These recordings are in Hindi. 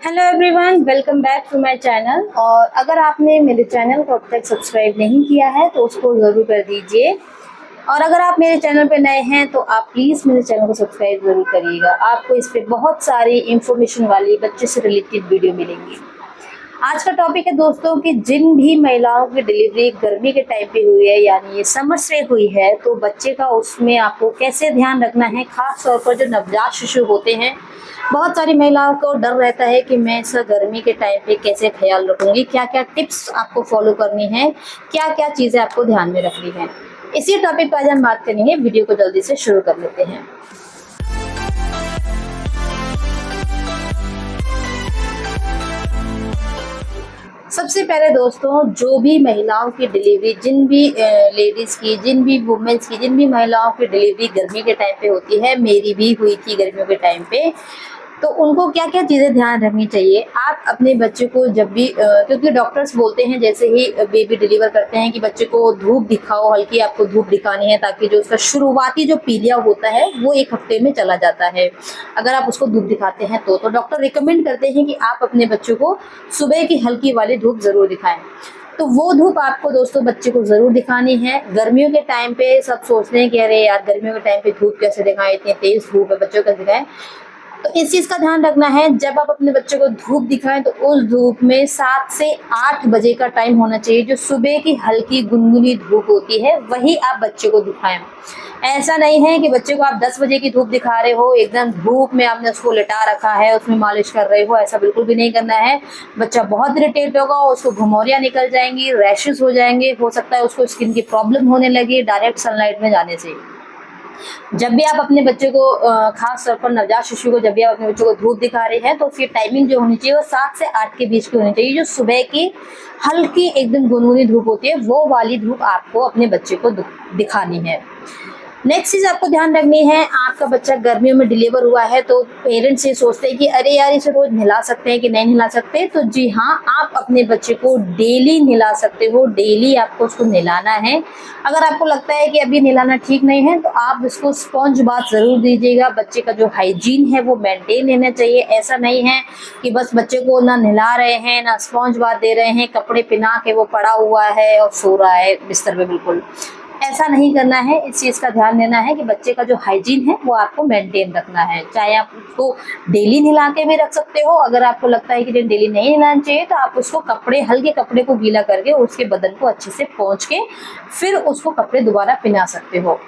Hello everyone, welcome back to my channel. और अगर आपने मेरे चैनल को अब तक सब्सक्राइब नहीं किया है तो उसको ज़रूर कर दीजिए। और अगर आप मेरे चैनल पे नए हैं तो आप प्लीज़ मेरे चैनल को सब्सक्राइब ज़रूर करिएगा। आपको इस पर बहुत सारी इंफॉर्मेशन वाली बच्चे से रिलेटेड वीडियो मिलेंगी। आज का टॉपिक है दोस्तों कि जिन भी महिलाओं की डिलीवरी गर्मी के टाइम पे हुई है, यानी ये समर से हुई है, तो बच्चे का उसमें आपको कैसे ध्यान रखना है। खास तौर पर जो नवजात शिशु होते हैं, बहुत सारी महिलाओं को डर रहता है कि मैं इस गर्मी के टाइम पे कैसे ख्याल रखूंगी, क्या क्या टिप्स आपको फॉलो करनी है, क्या क्या चीज़ें आपको ध्यान में रखनी है। इसी टॉपिक पर आज हम बात करेंगे। वीडियो को जल्दी से शुरू कर लेते हैं। सबसे पहले दोस्तों, जो भी महिलाओं की डिलीवरी, जिन भी लेडीज़ की, जिन भी वुमेन्स की, जिन भी महिलाओं की डिलीवरी गर्मी के टाइम पे होती है, मेरी भी हुई थी गर्मियों के टाइम पे, तो उनको क्या क्या चीज़ें ध्यान रखनी चाहिए। आप अपने बच्चे को जब भी क्योंकि डॉक्टर्स बोलते हैं जैसे ही बेबी डिलीवर करते हैं कि बच्चे को धूप दिखाओ, हल्की आपको धूप दिखानी है ताकि जो उसका शुरुआती जो पीरियड होता है वो 1 हफ्ते में चला जाता है। अगर आप उसको धूप दिखाते हैं तो डॉक्टर रिकमेंड करते हैं कि आप अपने बच्चों को सुबह की हल्की वाली धूप ज़रूर दिखाएं। तो वो धूप आपको दोस्तों बच्चे को ज़रूर दिखानी है। गर्मियों के टाइम पे सब सोचते हैं कि अरे यार गर्मियों के टाइम पे धूप कैसे दिखाएं, इतनी तेज़ धूप है, बच्चों को कैसे दिखाएं। तो इस चीज़ का ध्यान रखना है, जब आप अपने बच्चे को धूप दिखाएं तो उस धूप में 7 से 8 बजे का टाइम होना चाहिए। जो सुबह की हल्की गुनगुनी धूप होती है वही आप बच्चे को दिखाएं। ऐसा नहीं है कि बच्चे को आप 10 बजे की धूप दिखा रहे हो, एकदम धूप में आपने उसको लिटा रखा है, उसमें मालिश कर रहे हो, ऐसा बिल्कुल भी नहीं करना है। बच्चा बहुत इरिटेट होगा, उसको घुमौरियाँ निकल जाएंगी, रैशेस हो जाएंगे, हो सकता है उसको स्किन की प्रॉब्लम होने लगी डायरेक्ट सनलाइट में जाने से। जब भी आप अपने बच्चे को खास तौर पर नवजात शिशु को जब भी आप अपने बच्चों को धूप दिखा रहे हैं तो उसकी टाइमिंग जो होनी चाहिए वो 7 से 8 के बीच की होनी चाहिए। जो सुबह की हल्की एकदम गुनगुनी धूप होती है वो वाली धूप आपको अपने बच्चे को दिखानी है। नेक्स्ट चीज़ आपको ध्यान रखनी है, आपका बच्चा गर्मियों में डिलीवर हुआ है तो पेरेंट्स ये सोचते हैं कि अरे यार इसे रोज नहला सकते हैं कि नहीं नहला सकते। तो जी हाँ, आप अपने बच्चे को डेली नहला सकते हो, डेली आपको उसको नहलाना है। अगर आपको लगता है कि अभी नहलाना ठीक नहीं है तो आप उसको स्पॉन्ज बाथ ज़रूर दीजिएगा। बच्चे का जो हाइजीन है वो मेंटेन रहना चाहिए। ऐसा नहीं है कि बस बच्चे को ना नहला रहे हैं ना स्पॉन्ज बाथ दे रहे हैं, कपड़े पहना के वो पड़ा हुआ है और सो रहा है बिस्तर पे। बिल्कुल ऐसा नहीं करना है। इस चीज़ का ध्यान देना है कि बच्चे का जो हाइजीन है वो आपको मेंटेन रखना है। चाहे आप उसको डेली नहला के भी रख सकते हो, अगर आपको लगता है कि डेली नहीं नहलाना चाहिए तो आप उसको कपड़े, हल्के कपड़े को गीला करके उसके बदन को अच्छे से पोंछ के फिर उसको कपड़े दोबारा पहना सकते हो।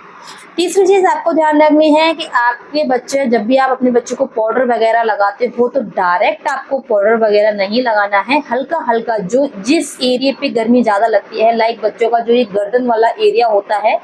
तीसरी चीज़ आपको ध्यान रखनी है कि आपके बच्चे, जब भी आप अपने बच्चे को पाउडर वगैरह लगाते हो तो डायरेक्ट आपको पाउडर वगैरह नहीं लगाना है। हल्का हल्का, जो जिस एरिया पे गर्मी ज़्यादा लगती है, लाइक बच्चों का जो ये गर्दन वाला एरिया होता है,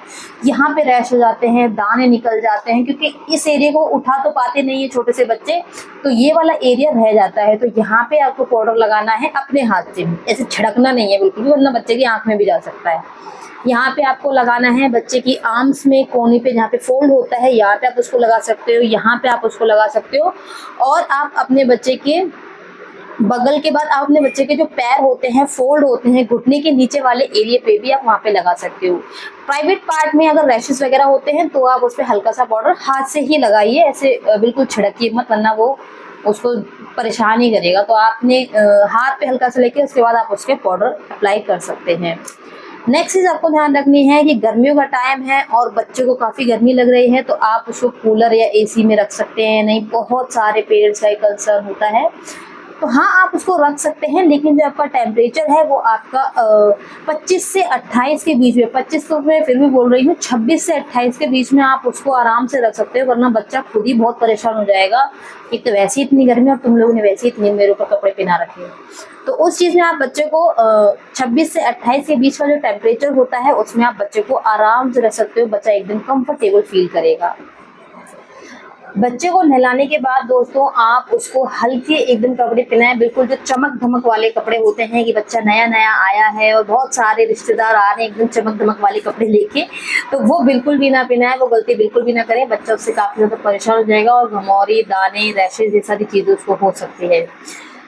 यहाँ पे रैश हो जाते हैं, दाने निकल जाते हैं, क्योंकि इस एरिया को उठा तो पाते नहीं है छोटे से बच्चे, तो ये वाला एरिया रह जाता है। तो यहाँ पे आपको पाउडर लगाना है अपने हाथ से, ऐसे छिड़कना नहीं है बिल्कुल भी, वरना बच्चे की आँख में भी जा सकता है। यहाँ पे आपको लगाना है बच्चे की आर्म्स में, कोनी पे जहाँ पे फोल्ड होता है, यहाँ पे आप उसको लगा सकते हो, यहाँ पे आप उसको लगा सकते हो। और आप अपने बच्चे के बगल के बाद आप अपने बच्चे के जो पैर होते हैं, फोल्ड होते हैं, घुटने के नीचे वाले एरिया पे भी आप वहाँ पे लगा सकते हो। प्राइवेट पार्ट में अगर रैशेस वगैरह होते हैं तो आप उस पर हल्का सा पाउडर हाथ से ही लगाइए, ऐसे बिल्कुल छिड़किए मत, वरना वो उसको परेशान ही करेगा। तो आपने हाथ पे हल्का सा लेके उसके बाद आप उसके पाउडर अप्लाई कर सकते हैं। नेक्स्ट चीज़ आपको ध्यान रखनी है कि गर्मियों का टाइम है और बच्चे को काफ़ी गर्मी लग रही है तो आप उसको कूलर या एसी में रख सकते हैं। नहीं, बहुत सारे पेरेंट्स का कंसर्न होता है, तो हाँ आप उसको रख सकते हैं, लेकिन जो आपका टेम्परेचर है वो आपका 25 से 28 के बीच में, 25 तो मैं फिर भी बोल रही हूँ, 26 से 28 के बीच में आप उसको आराम से रख सकते हो, वरना बच्चा खुद ही बहुत परेशान हो जाएगा। एक तो वैसे ही इतनी गर्मी और तुम लोगों ने वैसे ही इतनी मेरे ऊपर कपड़े पहना रखे हैं। तो उस चीज़ में आप बच्चे को 26 से 28 के बीच का जो टेम्परेचर होता है उसमें आप बच्चे को आराम से रख सकते हो। बच्चा एकदम कंफर्टेबल फील करेगा। बच्चे को नहलाने के बाद दोस्तों आप उसको हल्के एकदम कपड़े पहनाएं, बिल्कुल जो चमक धमक वाले कपड़े होते हैं कि बच्चा नया नया आया है और बहुत सारे रिश्तेदार आ रहे हैं एकदम चमक धमक वाले कपड़े लेके, तो वो बिल्कुल भी ना पहनाएं, वो गलती बिल्कुल भी ना करें। बच्चा उससे काफ़ी ज़्यादा परेशान हो जाएगा और घमौरी, दाने, रैशेज ये सारी चीज़ें उसको हो सकती है।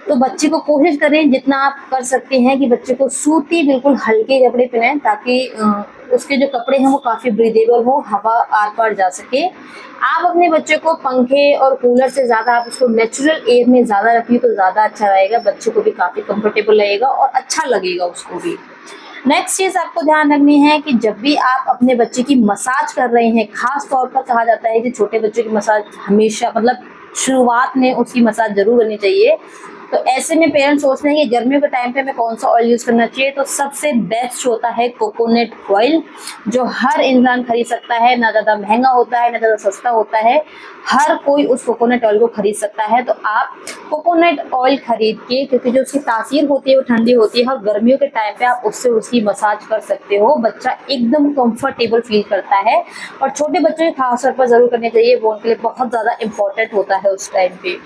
तो बच्चे को कोशिश करें जितना आप कर सकते हैं कि बच्चे को सूती बिल्कुल हल्के कपड़े पहनाएं, ताकि उसके जो कपड़े हैं वो काफ़ी ब्रीदेबल हो, हवा आर पार जा सके। आप अपने बच्चे को पंखे और कूलर से ज़्यादा आप उसको नेचुरल एयर में ज़्यादा रखिए तो ज़्यादा अच्छा रहेगा, बच्चे को भी काफ़ी कंफर्टेबल लगेगा और अच्छा लगेगा उसको भी। नेक्स्ट चीज़ आपको ध्यान रखनी है कि जब भी आप अपने बच्चे की मसाज कर रहे हैं, खास तौर पर कहा जाता है कि छोटे बच्चों की मसाज हमेशा मतलब शुरुआत में उसकी मसाज जरूर करनी चाहिए। तो ऐसे में पेरेंट्स सोचते हैं कि गर्मियों के टाइम पे हमें कौन सा ऑयल यूज़ करना चाहिए, तो सबसे बेस्ट होता है कोकोनट ऑयल, जो हर इंसान खरीद सकता है, ना ज़्यादा महंगा होता है ना ज़्यादा सस्ता होता है, हर कोई उस कोकोनट ऑयल को खरीद सकता है। तो आप कोकोनट ऑयल खरीद के, क्योंकि जो उसकी तासीर होती है वो ठंडी होती है और गर्मियों के टाइम पे आप उससे उसकी मसाज कर सकते हो, बच्चा एकदम कंफर्टेबल फील करता है। और छोटे बच्चों के खास तौर पर ज़रूर करनी चाहिए, वो उनके लिए बहुत ज़्यादा इंपॉर्टेंट होता है उस टाइम पे।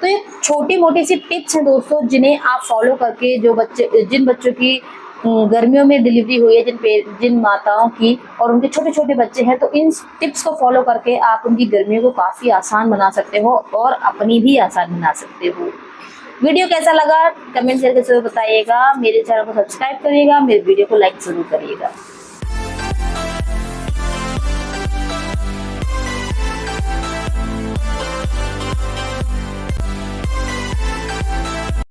तो ये छोटी मोटी सी टिप्स हैं दोस्तों, जिन्हें आप फॉलो करके जिन बच्चों की गर्मियों में डिलीवरी हुई है, जिन माताओं की और उनके छोटे छोटे बच्चे हैं, तो इन टिप्स को फॉलो करके आप उनकी गर्मियों को काफ़ी आसान बना सकते हो और अपनी भी आसान बना सकते हो। वीडियो कैसा लगा कमेंट करके जरूर बताइएगा, मेरे चैनल को सब्सक्राइब करिएगा, मेरे वीडियो को लाइक जरूर करिएगा।